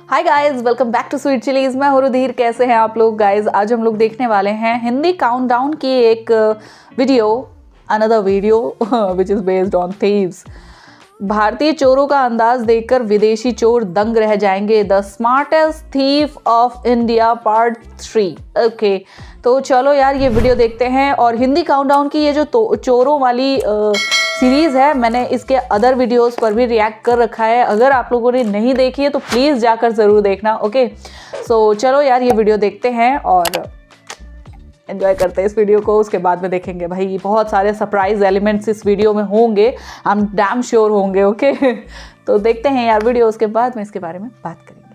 Hi guys, welcome back to Sweet Chillies. मैं हूं रुधिर। कैसे हैं आप लोग गाइस? आज हम लोग देखने वाले हैं हिंदी काउंटडाउन की एक video, another video which is based on thieves. भारतीय चोरों का अंदाज देखकर विदेशी चोर दंग रह जाएंगे। The smartest thief of India part 3। Okay, तो चलो यार ये वीडियो देखते हैं। और हिंदी काउंटडाउन की ये जो चोरों वाली सीरीज है, मैंने इसके अदर वीडियोस पर भी रिएक्ट कर रखा है। अगर आप लोगों ने नहीं देखी है तो प्लीज़ जाकर ज़रूर देखना। ओके, सो चलो यार ये वीडियो देखते हैं और एंजॉय करते हैं इस वीडियो को। उसके बाद में देखेंगे भाई बहुत सारे सरप्राइज एलिमेंट्स इस वीडियो में होंगे, हम डैम श्योर होंगे। ओके तो देखते हैं यार वीडियो, उसके बाद में इसके बारे में बात करेंगे।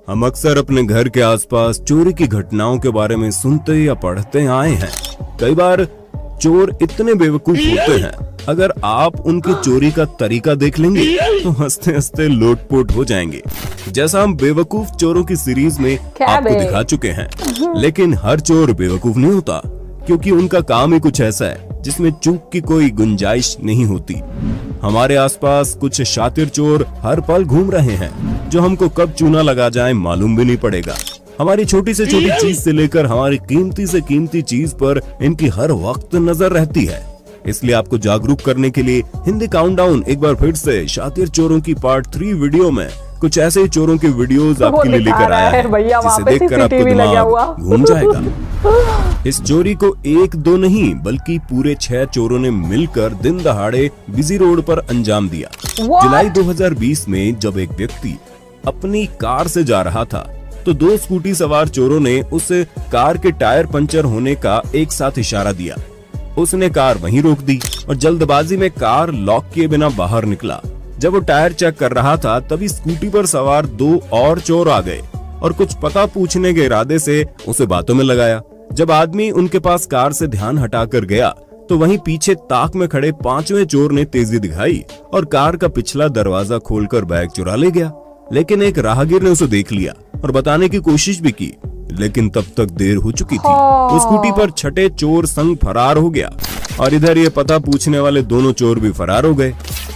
हम अक्सर अपने घर के आसपास चोरी की घटनाओं के बारे में सुनते या पढ़ते आए हैं। कई बार चोर इतने बेवकूफ होते हैं, अगर आप उनकी चोरी का तरीका देख लेंगे तो हंसते हंसते लोटपोट हो जाएंगे। जैसा हम बेवकूफ चोरों की सीरीज में आपको दिखा चुके हैं। लेकिन हर चोर बेवकूफ नहीं होता, क्योंकि उनका काम ही कुछ ऐसा है जिसमें चूक की कोई गुंजाइश नहीं होती। हमारे आसपास कुछ शातिर चोर हर पल घूम रहे हैं, जो हमको कब चूना लगा जाए मालूम भी नहीं पड़ेगा। हमारी छोटी से छोटी चीज से लेकर हमारी कीमती से कीमती चीज पर इनकी हर वक्त नजर रहती है। इसलिए आपको जागरूक करने के लिए हिंदी काउंटडाउन एक बार फिर से शातिर चोरों की पार्ट 3 वीडियो में कुछ ऐसे चोरों के वीडियोस आपके लिए लेकर आया है, जिसे देखकर आपको दिमाग घूम जाएगा। इस चोरी को एक दो नहीं बल्कि पूरे 6 चोरों ने मिलकर दिन दहाड़े बिजी रोड पर अंजाम दिया। जुलाई 2020 में जब एक व्यक्ति अपनी कार से जा रहा था तो 2 स्कूटी सवार चोरों ने उस कार के टायर पंचर होने का एक साथ इशारा दिया। उसने कार वहीं रोक दी और जल्दबाजी में कार लॉक किए बिना बाहर निकला। जब वो टायर चेक कर रहा था तभी स्कूटी पर सवार 2 और चोर आ गए और कुछ पता पूछने के इरादे से उसे बातों में लगाया। जब आदमी उनके पास कार से ध्यान हटाकर गया तो वहीं पीछे ताक में खड़े 5वें चोर ने तेजी दिखाई और कार का पिछला दरवाजा खोलकर बैग चुरा ले गया। लेकिन एक राहगीर ने उसे देख लिया और बताने की कोशिश भी की, लेकिन तब तक देर हो चुकी थी। वो स्कूटी पर छठे चोर संग फरार हो गया और इधर ये पता पूछने वाले दोनों चोर भी फरार हो गए।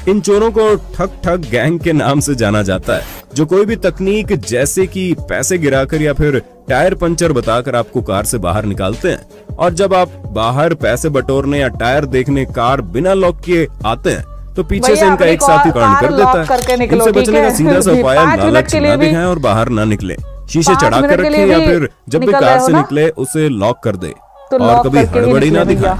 इन चोरों को ठग ठग गैंग के नाम से जाना जाता है, जो कोई भी तकनीक जैसे कि पैसे गिराकर या फिर टायर पंचर बताकर आपको कार से बाहर निकालते हैं। और जब आप बाहर पैसे बटोरने या टायर देखने कार बिना लॉक किए आते हैं तो पीछे से इनका एक साथी कांड कर देता है। इनसे बचने का सीधा सा उपाय लालच ना दिखाएं और बाहर ना निकले। शीशे चढ़ा कर रखें या फिर जब भी कार से निकले उसे लॉक कर दे और कभी हड़बड़ी ना दिखाएं।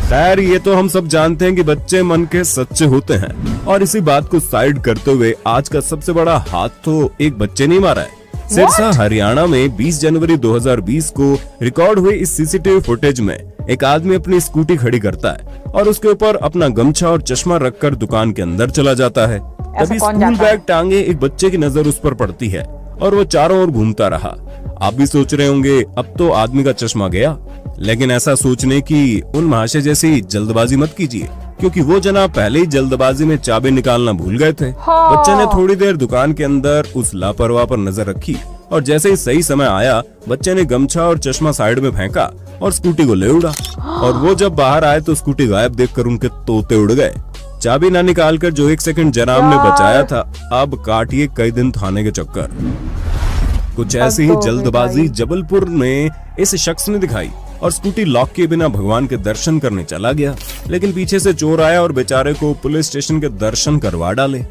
खैर ये तो हम सब जानते हैं कि बच्चे मन के सच्चे होते हैं। और इसी बात को साइड करते हुए आज का सबसे बड़ा हाथ तो एक बच्चे ने मारा है। सिरसा हरियाणा में 20 जनवरी 2020 को रिकॉर्ड हुए इस सीसीटीवी फुटेज में एक आदमी अपनी स्कूटी खड़ी करता है और उसके ऊपर अपना गमछा और चश्मा रखकर दुकान के अंदर चला जाता है। तभी स्कूल बैग टांगे एक बच्चे की नजर उस पर पड़ती है और वो चारों ओर घूमता रहा। आप भी सोच रहे होंगे अब तो आदमी का चश्मा गया, लेकिन ऐसा सोचने की उन महाशय जैसी जल्दबाजी मत कीजिए, क्योंकि वो जना पहले ही जल्दबाजी में चाबी निकालना भूल गए थे। बच्चे ने थोड़ी देर दुकान के अंदर उस लापरवाह पर नजर रखी और जैसे ही सही समय आया बच्चे ने गमछा और चश्मा साइड में फेंका और स्कूटी को ले उड़ा। और वो जब बाहर आए तो स्कूटी गायब देखकर उनके तोते उड़ गए। चाबी ना निकालकर जो 1 सेकंड जनाब ने बचाया था, अब काटिए कई दिन थाने के चक्कर। कुछ ऐसी ही जल्दबाजी जबलपुर में इस शख्स ने दिखाई और स्कूटी लॉक किए बिना भगवान के दर्शन करने चला गया। लेकिन पीछे से चोर आया और बेचारे को पुलिस स्टेशन के दर्शन करवा डाले।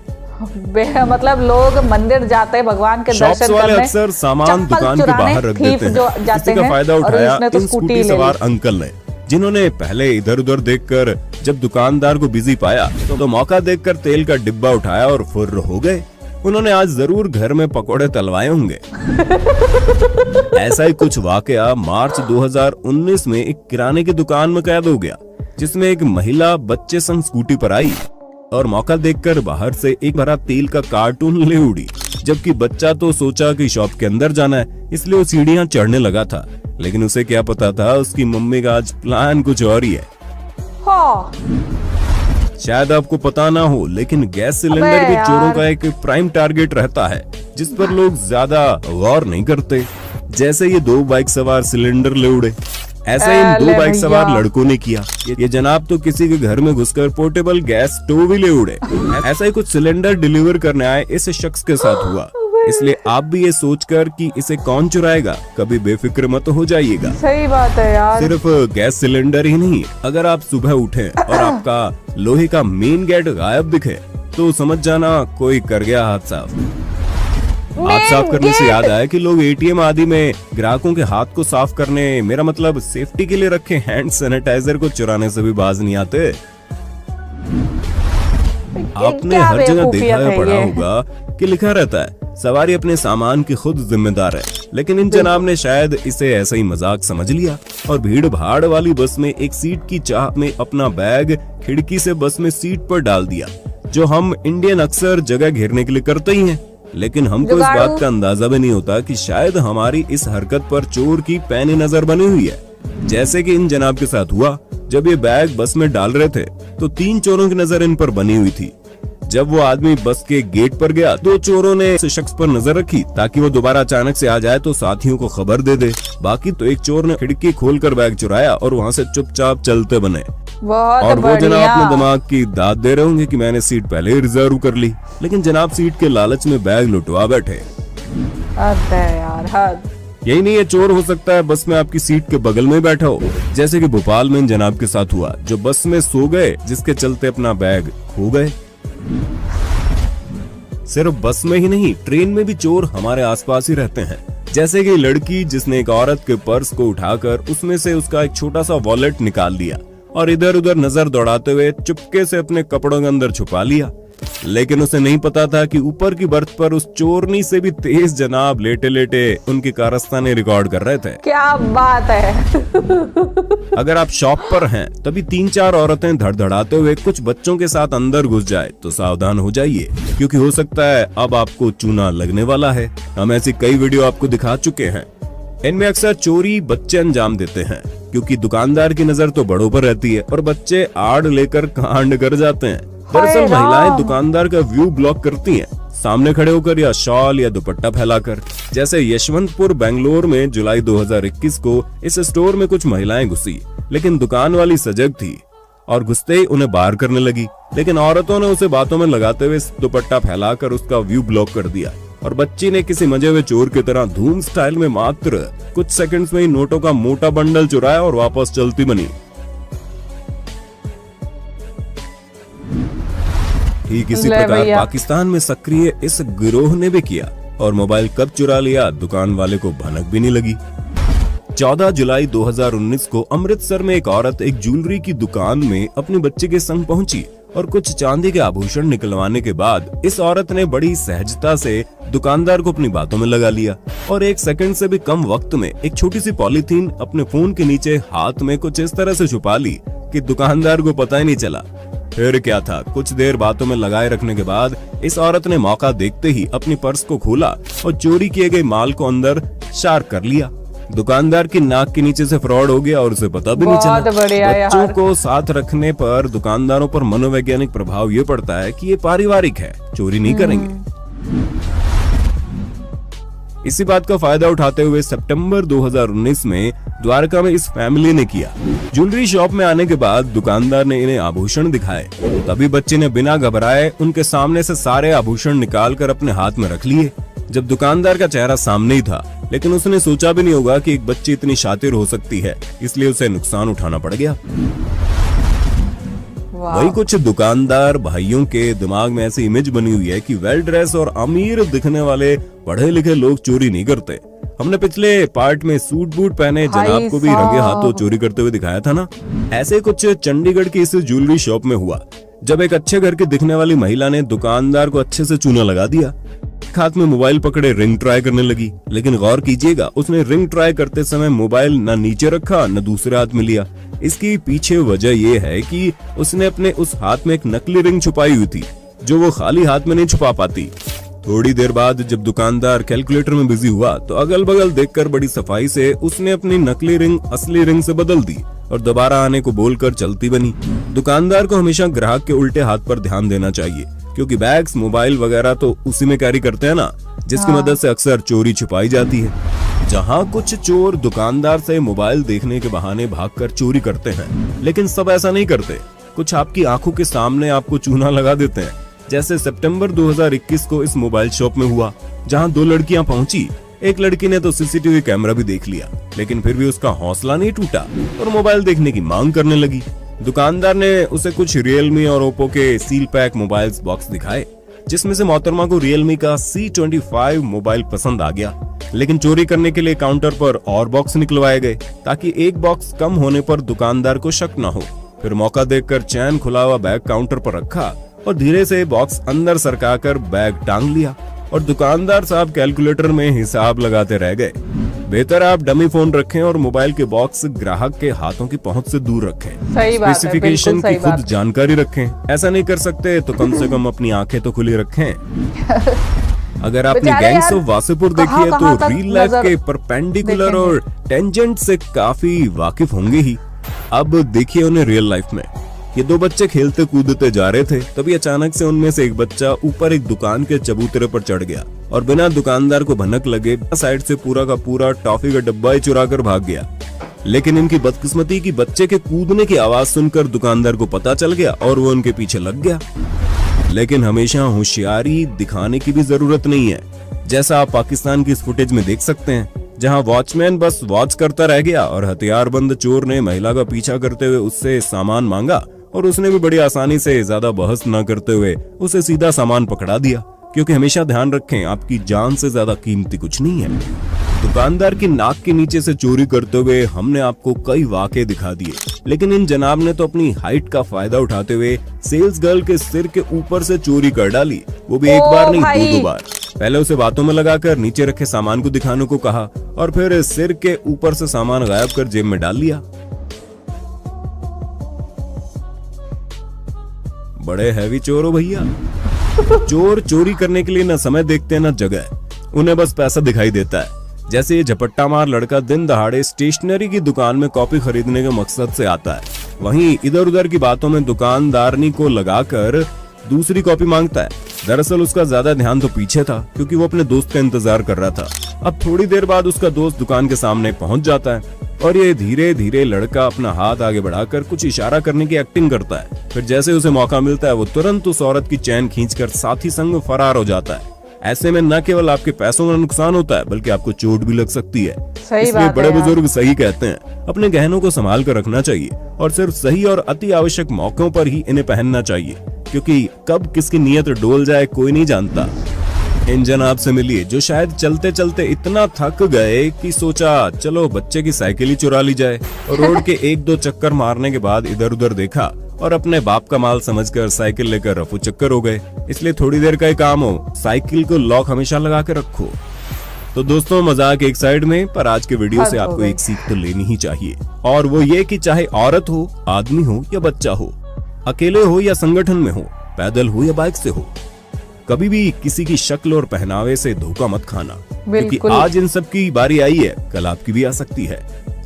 मतलब लोग मंदिर जाते हैं भगवान के दर्शन करने, अक्सर सामान दुकान के बाहर रख देते हैं। इसी का फायदा उठाया इन स्कूटी सवार अंकल ने, जिन्होंने पहले इधर उधर देखकर जब दुकानदार को बिजी पाया तो मौका देखकर तेल का डिब्बा उठाया और फुर्र हो गए। उन्होंने आज जरूर घर में पकोड़े तलवाए होंगे। ऐसा ही कुछ वाकया मार्च 2019 में एक किराने की दुकान में कैद हो गया, जिसमें एक महिला बच्चे संग स्कूटी पर आई और मौका देखकर बाहर से एक भरा तेल का कार्टून ले उड़ी। जबकि बच्चा तो सोचा कि शॉप के अंदर जाना है, इसलिए वो सीढ़ियां चढ़ने लगा था। लेकिन उसे क्या पता था उसकी मम्मी का आज प्लान कुछ और ही है। शायद आपको पता ना हो, लेकिन गैस सिलेंडर भी चोरों का एक प्राइम टारगेट रहता है। जिस पर लोग ज्यादा गौर नहीं करते। जैसे ये 2 बाइक सवार सिलेंडर ले उड़े, ऐसा इन 2 बाइक सवार लड़कों ने किया। ये जनाब तो किसी के घर में घुसकर पोर्टेबल गैस स्टोव ही ले उड़े। ऐसा ही कुछ सिलेंडर डिलीवर करने आए इस शख्स के साथ हुआ। इसलिए आप भी ये सोचकर कि इसे कौन चुराएगा, कभी बेफिक्र मत हो जाइएगा। सही बात है यार। सिर्फ गैस सिलेंडर ही नहीं, अगर आप सुबह उठे और आपका लोहे का मेन गेट गायब दिखे तो समझ जाना कोई कर गया हाथ साफ। हाथ साफ करने से याद आया कि लोग एटीएम आदि में ग्राहकों के हाथ को साफ करने, मेरा मतलब सेफ्टी के लिए रखे हैंड सैनिटाइजर को चुराने से भी बाज नहीं आते। आपने हर जगह देखा या पढ़ा होगा कि लिखा रहता है सवारी अपने सामान की खुद जिम्मेदार है, लेकिन इन जनाब ने शायद इसे ऐसा ही मजाक समझ लिया और भीड़ भाड़ वाली बस में एक सीट की चाह में अपना बैग खिड़की से बस में सीट पर डाल दिया, जो हम इंडियन अक्सर जगह घेरने के लिए करते ही हैं। लेकिन हमको इस बात का अंदाजा भी नहीं होता कि शायद हमारी इस हरकत पर चोर की पैनी नजर बनी हुई है। जैसे कि इन जनाब के साथ हुआ, जब ये बैग बस में डाल रहे थे तो 3 चोरों की नजर इन पर बनी हुई थी। जब वो आदमी बस के गेट पर गया, 2 चोरों ने इस शख्स पर नजर रखी ताकि वो दोबारा अचानक से आ जाए तो साथियों को खबर दे दे। बाकी तो एक चोर ने खिड़की खोलकर बैग चुराया और वहाँ से चुपचाप चलते बने। और वो जनाब अपने दिमाग की दाद दे रहे होंगे कि मैंने सीट पहले ही रिजर्व कर ली, लेकिन जनाब सीट के लालच में बैग लुटवा बैठे। यार हद। यही नहीं, ये चोर हो सकता है बस में आपकी सीट के बगल में बैठा हो, जैसे कि भोपाल में इन जनाब के साथ हुआ, जो बस में सो गए जिसके चलते अपना बैग खो गए। सिर्फ बस में ही नहीं, ट्रेन में भी चोर हमारे आसपास ही रहते हैं। जैसे कि लड़की जिसने एक औरत के पर्स को उठाकर उसमें से उसका एक छोटा सा वॉलेट निकाल लिया और इधर उधर नजर दौड़ाते हुए चुपके से अपने कपड़ों के अंदर छुपा लिया। लेकिन उसे नहीं पता था कि ऊपर की बर्थ पर उस चोरनी से भी तेज जनाब लेटे लेटे उनकी कारस्तानी रिकॉर्ड कर रहे थे। क्या बात है। अगर आप शॉप पर हैं तभी 3-4 औरतें धड़धड़ाते हुए कुछ बच्चों के साथ अंदर घुस जाए तो सावधान हो जाइए, क्योंकि हो सकता है अब आपको चूना लगने वाला है। हम ऐसी कई वीडियो आपको दिखा चुके हैं। इनमें अक्सर चोरी बच्चे अंजाम देते हैं, क्योंकि दुकानदार की नजर तो बड़ों पर रहती है और बच्चे आड़ लेकर कांड कर जाते हैं। दरअसल महिलाएं दुकानदार का व्यू ब्लॉक करती हैं, सामने खड़े होकर या शॉल या दुपट्टा फैलाकर। जैसे यशवंतपुर बेंगलोर में जुलाई 2021 को इस स्टोर में कुछ महिलाएं घुसी, लेकिन दुकान वाली सजग थी और घुसते ही उन्हें बाहर करने लगी, लेकिन औरतों ने उसे बातों में लगाते हुए दुपट्टा फैलाकर उसका व्यू ब्लॉक कर दिया और बच्ची ने किसी मजे हुए चोर की तरह धूम स्टाइल में मात्र कुछ सेकंड्स में ही नोटों का मोटा बंडल चुराया और वापस चलती बनी। ठीक इसी प्रकार पाकिस्तान में सक्रिय इस गिरोह ने भी किया और मोबाइल कब चुरा लिया दुकान वाले को भनक भी नहीं लगी। 14 जुलाई 2019 को अमृतसर में एक औरत एक ज्वेलरी की दुकान में अपने बच्चे के संग पहुंची और कुछ चांदी के आभूषण निकलवाने के बाद इस औरत ने बड़ी सहजता से दुकानदार को अपनी बातों में लगा लिया और 1 सेकंड से भी कम वक्त में एक छोटी सी पॉलीथीन अपने फोन के नीचे हाथ में कुछ इस तरह से छुपा ली कि दुकानदार को पता ही नहीं चला। फिर क्या था, कुछ देर बातों में लगाए रखने के बाद इस औरत ने मौका देखते ही अपनी पर्स को खोला और चोरी किए गए माल को अंदर शार्क कर लिया। दुकानदार की नाक के नीचे से फ्रॉड हो गया और उसे पता भी नहीं चला। बच्चों को साथ रखने पर दुकानदारों पर मनोवैज्ञानिक प्रभाव ये पड़ता है कि ये पारिवारिक है, चोरी नहीं करेंगे। इसी बात का फायदा उठाते हुए सितंबर 2019 में द्वारका में इस फैमिली ने किया। ज्वेलरी शॉप में आने के बाद दुकानदार ने इन्हें आभूषण दिखाए, तभी बच्चे ने बिना घबराए उनके सामने से सारे आभूषण निकालकर अपने हाथ में रख लिए। जब दुकानदार का चेहरा सामने ही था, लेकिन उसने सोचा भी नहीं होगा कि एक बच्ची इतनी शातिर हो सकती है, इसलिए उसे नुकसान उठाना पड़ गया। वही कुछ दुकानदार भाइयों के दिमाग में ऐसी इमेज बनी हुई है कि वेल ड्रेस और अमीर दिखने वाले पढ़े लिखे लोग चोरी नहीं करते। हमने पिछले पार्ट में सूट बूट पहने जनाब को भी रंगे हाथों चोरी करते हुए दिखाया था ना। ऐसे कुछ चंडीगढ़ की इस ज्वेलरी शॉप में हुआ, जब एक अच्छे घर की दिखने वाली महिला ने दुकानदार को अच्छे से चूना लगा दिया। हाथ में मोबाइल पकड़े रिंग ट्राई करने लगी, लेकिन गौर कीजिएगा उसने रिंग ट्राई करते समय मोबाइल न नीचे रखा न दूसरे हाथ में लिया। इसकी पीछे वजह यह है कि उसने अपने उस हाथ में एक नकली रिंग छुपाई हुई थी, जो वो खाली हाथ में नहीं छुपा पाती। थोड़ी देर बाद जब दुकानदार कैलकुलेटर में बिजी हुआ तो अगल बगल देखकर बड़ी सफाई से उसने अपनी नकली रिंग असली रिंग से बदल दी और दोबारा आने को बोलकर चलती बनी। दुकानदार को हमेशा ग्राहक के उल्टे हाथ पर ध्यान देना चाहिए, क्योंकि बैग्स मोबाइल वगैरह तो उसी में कैरी करते हैं ना। जिसकी मदद से अक्सर चोरी छुपाई जाती है। जहां कुछ चोर दुकानदार से मोबाइल देखने के बहाने भागकर चोरी करते हैं, लेकिन सब ऐसा नहीं करते। कुछ आपकी आंखों के सामने आपको चूना लगा देते हैं, जैसे सितंबर 2021 को इस मोबाइल शॉप में हुआ, जहां 2 लड़कियां पहुंची। एक लड़की ने तो सीसीटीवी कैमरा भी देख लिया, लेकिन फिर भी उसका हौसला नहीं टूटा और मोबाइल देखने की मांग करने लगी। दुकानदार ने उसे कुछ रियलमी और ओप्पो के सील पैक मोबाइल्स बॉक्स दिखाए, जिसमें से मोहतरमा को रियलमी का C25 मोबाइल पसंद आ गया। लेकिन चोरी करने के लिए काउंटर पर और बॉक्स निकलवाए गए, ताकि एक बॉक्स कम होने पर दुकानदार को शक न हो। फिर मौका देखकर चैन खुला हुआ बैग काउंटर पर रखा और धीरे से बॉक्स अंदर सरकाकर बैग टांग लिया और दुकानदार साहब कैलकुलेटर में हिसाब लगाते रह गए। बेहतर आप डमी फोन रखें और मोबाइल के बॉक्स ग्राहक के हाथों की पहुंच से दूर रखें। सही बात है, स्पेसिफिकेशन की बिल्कुल खुद जानकारी रखें। ऐसा नहीं कर सकते तो कम से कम अपनी आंखें तो खुली रखें। अगर आपने गैंग्स ऑफ वासेपुर देखी है तो रियल लाइफ के परपेंडिकुलर और टेंजेंट से काफी वाकिफ होंगे ही। अब देखिए उन्हें रियल लाइफ में। ये 2 बच्चे खेलते कूदते जा रहे थे, तभी अचानक से उनमें से एक बच्चा ऊपर एक दुकान के चबूतरे पर चढ़ गया और बिना दुकानदार को भनक लगे साइड से पूरा का पूरा टॉफी का डब्बा ही चुरा कर भाग गया। लेकिन इनकी बदकिस्मती की बच्चे के कूदने की आवाज सुनकर दुकानदार को पता चल गया और वो उनके पीछे लग गया। लेकिन हमेशा होशियारी दिखाने की भी जरूरत नहीं है, जैसा आप पाकिस्तान की इस फुटेज में देख सकते हैं, जहां वॉचमैन बस वॉच करता रह गया और हथियारबंद चोर ने महिला का पीछा करते हुए उससे सामान मांगा और उसने भी बड़ी आसानी से ज्यादा बहस न करते हुए उसे सीधा सामान पकड़ा दिया। क्योंकि हमेशा ध्यान रखें, आपकी जान से ज्यादा कीमती कुछ नहीं है। दुकानदार की नाक के नीचे से चोरी करते हुए हमने आपको कई वाक़े दिखा दिए, लेकिन इन जनाब ने तो अपनी हाइट का फायदा उठाते हुए सेल्स गर्ल के सिर के ऊपर से चोरी कर डाली, वो भी एक बार नहीं 2-2 बार। पहले उसे बातों में लगाकर नीचे रखे सामान को दिखाने को कहा और फिर सिर के ऊपर से सामान गायब कर जेब में डाल लिया। बड़े हैवी चोर हो भैया। चोर चोरी करने के लिए न समय देखते न जगह, उन्हें बस पैसा दिखाई देता है। जैसे ये झपट्टा मार लड़का दिन दहाड़े स्टेशनरी की दुकान में कॉपी खरीदने के मकसद से आता है, वहीं इधर उधर की बातों में दुकानदारनी को लगाकर दूसरी कॉपी मांगता है। दरअसल उसका ज्यादा ध्यान तो पीछे था, क्योंकि वो अपने दोस्त का इंतजार कर रहा था। अब थोड़ी देर बाद उसका दोस्त दुकान के सामने पहुंच जाता है और ये धीरे धीरे लड़का अपना हाथ आगे बढ़ाकर कुछ इशारा करने की एक्टिंग करता है। फिर जैसे उसे मौका मिलता है वो तुरंत उस औरत की चैन खींचकर साथी संग फरार हो जाता है। ऐसे में न केवल आपके पैसों का नुकसान होता है, बल्कि आपको चोट भी लग सकती है। इसलिए बड़े बुजुर्ग सही कहते हैं, अपने गहनों को संभाल कर रखना चाहिए और सिर्फ सही और अति आवश्यक मौकों पर ही इन्हें पहनना चाहिए, क्योंकि कब किसकी नीयत डोल जाए कोई नहीं जानता। इन जनाब से मिलिए जो शायद चलते चलते इतना थक गए कि सोचा चलो बच्चे की साइकिल ही चुरा ली जाए, और रोड के 1-2 चक्कर मारने के बाद इधर उधर देखा और अपने बाप का माल समझकर साइकिल लेकर रफू चक्कर हो गए। इसलिए थोड़ी देर का ही काम हो, साइकिल को लॉक हमेशा लगा के रखो। तो दोस्तों, मजाक एक साइड में, पर आज के वीडियो से आपको एक सीख तो लेनी ही चाहिए, और वो ये कि चाहे औरत हो, आदमी हो या बच्चा हो, अकेले हो या संगठन में हो, पैदल हो या बाइक से हो, कभी भी किसी की शक्ल और पहनावे से धोखा मत खाना, क्योंकि आज इन सब की बारी आई है, कल आपकी भी आ सकती है।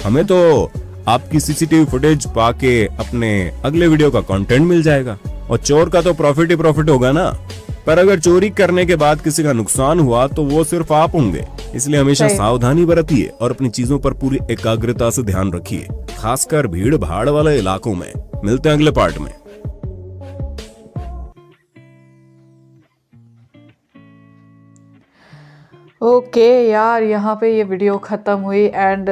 हमें तो आपकी सीसीटीवी फुटेज पाके अपने अगले वीडियो का कंटेंट मिल जाएगा, और चोर का तो प्रॉफिट ही प्रॉफिट होगा ना। पर अगर चोरी करने के बाद किसी का नुकसान हुआ तो वो सिर्फ आप होंगे। इसलिए हमेशा सावधानी बरतिए और अपनी चीजों पर पूरी एकाग्रता से ध्यान रखिए, खासकर भीड़ भाड़ वाले इलाकों में। मिलते हैं अगले पार्ट में। ओके यार, यहाँ पे ये वीडियो ख़त्म हुई एंड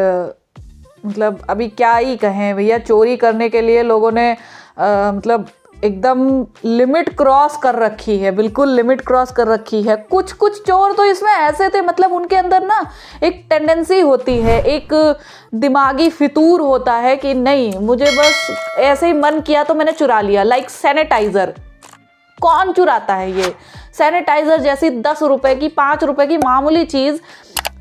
मतलब अभी क्या ही कहें भैया। चोरी करने के लिए लोगों ने मतलब एकदम लिमिट क्रॉस कर रखी है, बिल्कुल लिमिट क्रॉस कर रखी है। कुछ कुछ चोर तो इसमें ऐसे थे, मतलब उनके अंदर ना एक टेंडेंसी होती है, एक दिमागी फितूर होता है कि नहीं मुझे बस ऐसे ही मन किया तो मैंने चुरा लिया। लाइक सैनिटाइज़र, कौन चुराता है ये सैनिटाइज़र जैसी 10 रुपए की 5 रुपए की मामूली चीज़,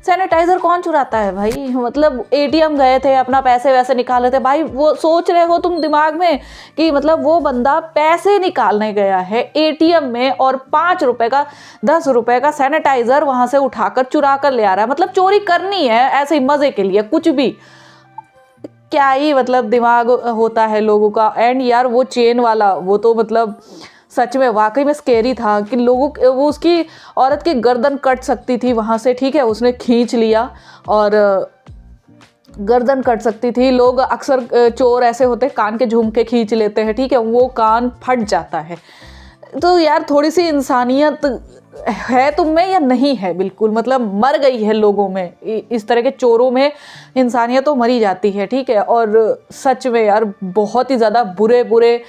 सैनिटाइज़र कौन चुराता है भाई। मतलब एटीएम गए थे, अपना पैसे वैसे निकाले थे भाई, वो सोच रहे हो तुम दिमाग में कि मतलब वो बंदा पैसे निकालने गया है एटीएम में और 5 रुपए का 10 रुपए का सैनिटाइज़र वहाँ से उठाकर चुरा कर ले आ रहा है। मतलब चोरी करनी है ऐसे ही मज़े के लिए, कुछ भी। क्या ही मतलब दिमाग होता है लोगों का। एंड यार वो चेन वाला, वो तो मतलब सच में वाकई में स्केरी था कि लोगों वो उसकी औरत की गर्दन कट सकती थी वहाँ से, ठीक है, उसने खींच लिया और गर्दन कट सकती थी। लोग अक्सर चोर ऐसे होते हैं कान के झुमके खींच लेते हैं, ठीक है, वो कान फट जाता है। तो यार थोड़ी सी इंसानियत है तुम में या नहीं है? बिल्कुल, मतलब मर गई है लोगों में, इस तरह के चोरों में इंसानियत तो मरी जाती है, ठीक है। और सच में यार बहुत ही ज़्यादा बुरे बुरे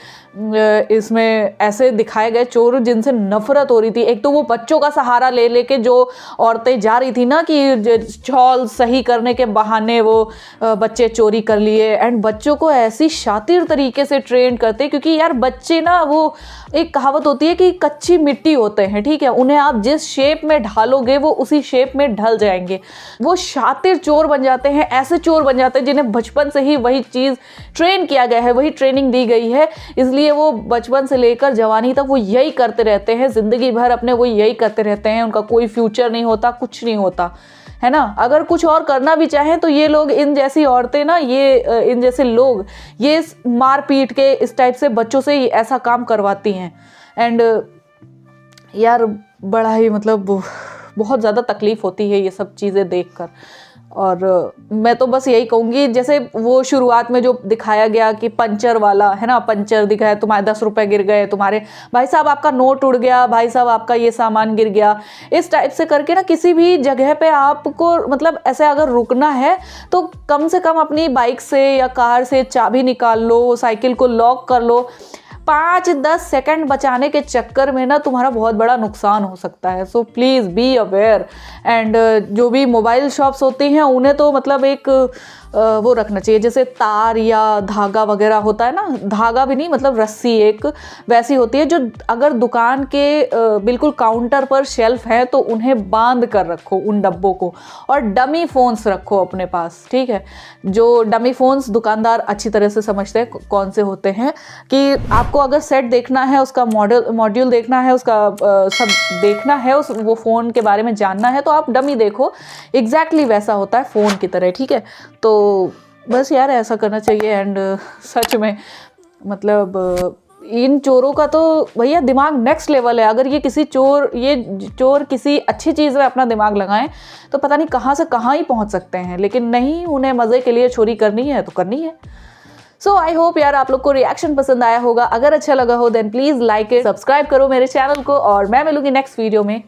इसमें ऐसे दिखाए गए चोर जिनसे नफरत हो रही थी। एक तो वो बच्चों का सहारा ले लेके जो औरतें जा रही थी ना कि चौल सही करने के बहाने वो बच्चे चोरी कर लिए, एंड बच्चों को ऐसी शातिर तरीके से ट्रेन करते, क्योंकि यार बच्चे ना, वो एक कहावत होती है कि कच्ची मिट्टी होते हैं, ठीक है, उन्हें आप जिस शेप में ढालोगे वो उसी शेप में ढल जाएंगे। वो शातिर चोर बन जाते हैं, ऐसे चोर बन जाते हैं जिन्हें बचपन से ही वही चीज़ ट्रेन किया गया है, वही ट्रेनिंग दी गई है, इसलिए वो बचपन से लेकर जवानी तक वो यही करते रहते हैं, जिंदगी भर अपने वो यही करते रहते हैं। उनका कोई फ्यूचर नहीं होता, कुछ नहीं होता, है ना। अगर कुछ और करना भी चाहें तो ये लोग, इन जैसी औरतें ना, ये इन जैसे लोग ये मार पीट के इस टाइप से बच्चों से ऐसा काम करवाती हैं। एंड यार बड़ा ही मतलब बहुत ज़्यादा तकलीफ़ होती है ये सब चीज़ें देखकर। और मैं तो बस यही कहूँगी, जैसे वो शुरुआत में जो दिखाया गया कि पंचर वाला, है ना, पंचर दिखाया, तुम्हारे 10 रुपए गिर गए, तुम्हारे भाई साहब आपका नोट उड़ गया, भाई साहब आपका ये सामान गिर गया, इस टाइप से करके ना किसी भी जगह पे आपको मतलब ऐसे अगर रुकना है तो कम से कम अपनी बाइक से या कार से चाबी निकाल लो, साइकिल को लॉक कर लो। 5-10 सेकंड बचाने के चक्कर में ना तुम्हारा बहुत बड़ा नुकसान हो सकता है। So please be aware. And जो भी मोबाइल शॉप्स होती हैं उन्हें तो मतलब एक वो रखना चाहिए, जैसे तार या धागा वगैरह होता है ना, धागा भी नहीं मतलब रस्सी एक वैसी होती है जो अगर दुकान के बिल्कुल काउंटर पर शेल्फ है तो उन्हें बांध कर रखो उन डब्बों को। और डमी फ़ोन्स रखो अपने पास, ठीक है। जो डमी फ़ोन्स दुकानदार अच्छी तरह से समझते हैं कौन से होते हैं, कि आपको अगर सेट देखना है, उसका मॉड्यूल देखना है, उसका सब देखना है, वो फ़ोन के बारे में जानना है तो आप डमी देखो, एग्जैक्टली वैसा होता है फ़ोन की तरह, ठीक है। तो बस यार ऐसा करना चाहिए। एंड सच में मतलब इन चोरों का तो भैया दिमाग नेक्स्ट लेवल है। अगर ये चोर किसी अच्छी चीज़ में अपना दिमाग लगाएं तो पता नहीं कहाँ से कहाँ ही पहुँच सकते हैं, लेकिन नहीं, उन्हें मज़े के लिए चोरी करनी है तो करनी है। सो आई होप यार आप लोग को रिएक्शन पसंद आया होगा। अगर अच्छा लगा हो then please like it, subscribe करो मेरे चैनल को, और मैं मिलूंगी नेक्स्ट वीडियो में।